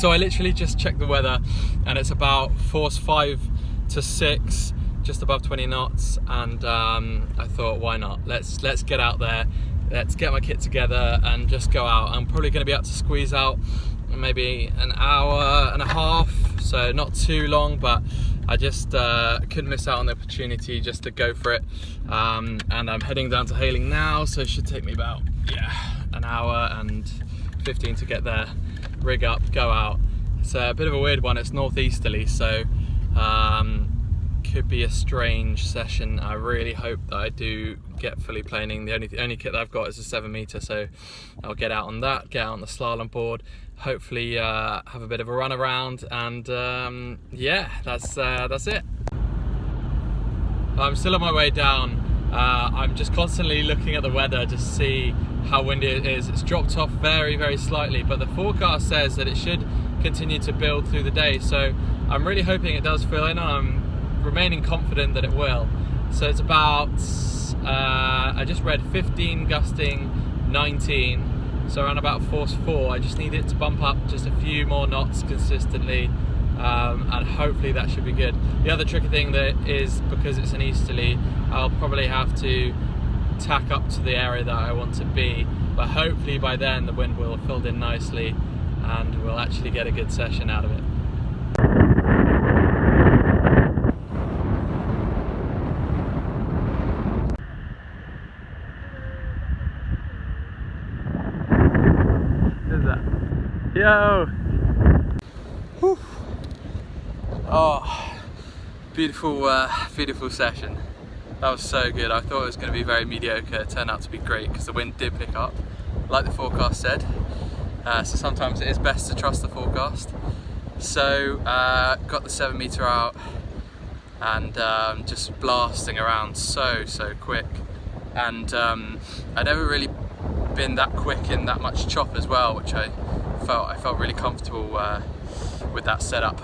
So I literally just checked the weather, and it's about force 5 to 6, just above 20 knots, and I thought, why not? Let's get out there, let's get my kit together and just go out. I'm probably going to be able to squeeze out maybe an hour and a half, so not too long, but I just couldn't miss out on the opportunity just to go for it. And I'm heading down to Hailing now, so it should take me about an hour and 15 to get there, rig up, go out. It's a bit of a weird one, it's northeasterly, so could be a strange session. I really hope that I do get fully planing. The only kit that I've got is a 7 meter, so I'll get out on that, get out on the slalom board, hopefully have a bit of a run around, and yeah, that's it. I'm still on my way down. I'm just constantly looking at the weather to see how windy it is. It's dropped off very, very slightly, but the forecast says that it should continue to build through the day, so I'm really hoping it does fill in. I'm remaining confident that it will. So it's about I just read 15 gusting 19, so around about force 4. I just need it to bump up just a few more knots consistently, and hopefully that should be good. The other tricky thing that is, because it's an easterly, I'll probably have to tack up to the area that I want to be, but hopefully by then the wind will have filled in nicely and we'll actually get a good session out of it. Yo! Whew. Oh, beautiful session. That was so good. I thought it was going to be very mediocre. It turned out to be great because the wind did pick up, like the forecast said. So sometimes it is best to trust the forecast. So got the 7 meter out and just blasting around so quick. And I'd never really been that quick in that much chop as well, which I felt really comfortable with that setup,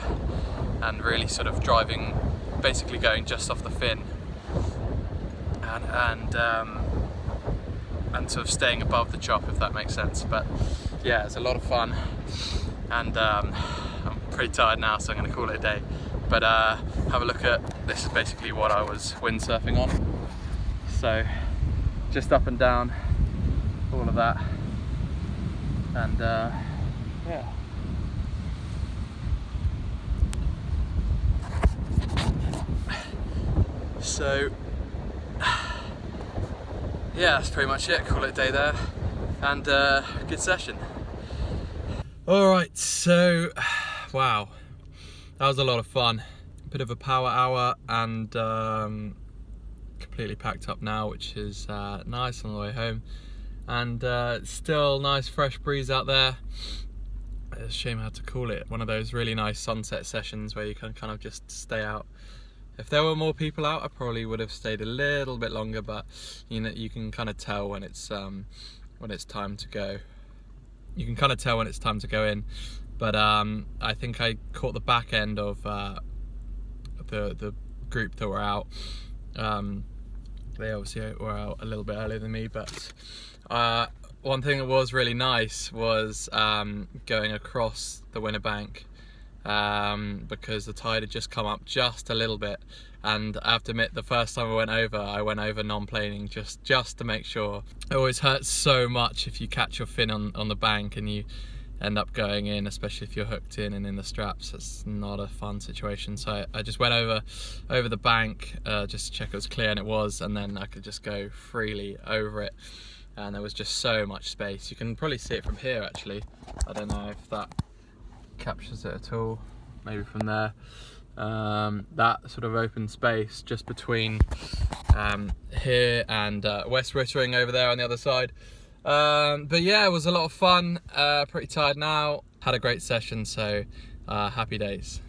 and really sort of driving, basically going just off the fin, and sort of staying above the chop, if that makes sense. But yeah, it's a lot of fun, and I'm pretty tired now, so I'm going to call it a day. But have a look at this. Is basically what I was windsurfing on. So just up and down, all of that, and yeah. So yeah, that's pretty much it. Call it a day there, and good session. All right, so wow, that was a lot of fun. Bit of a power hour, and completely packed up now, which is nice on the way home. And still nice fresh breeze out there. It's a shame I had to call it one of those really nice sunset sessions where you can kind of just stay out. If there were more people out, I probably would have stayed a little bit longer, but you know, you can kind of tell when it's time to go. You can kind of tell when it's time to go in. But I think I caught the back end of the group that were out. They obviously were out a little bit earlier than me, but one thing that was really nice was going across the Winnerbank, because the tide had just come up just a little bit, and I have to admit, the first time I went over non-planing just to make sure. It always hurts so much if you catch your fin on the bank and you end up going in, especially if you're hooked in and in the straps. It's not a fun situation. So I just went over the bank just to check it was clear, and it was, and then I could just go freely over it, and there was just so much space. You can probably see it from here actually. I don't know if that captures it at all, maybe from there. That sort of open space just between here and West Rittering over there on the other side. But yeah, it was a lot of fun. Pretty tired now. Had a great session, so happy days.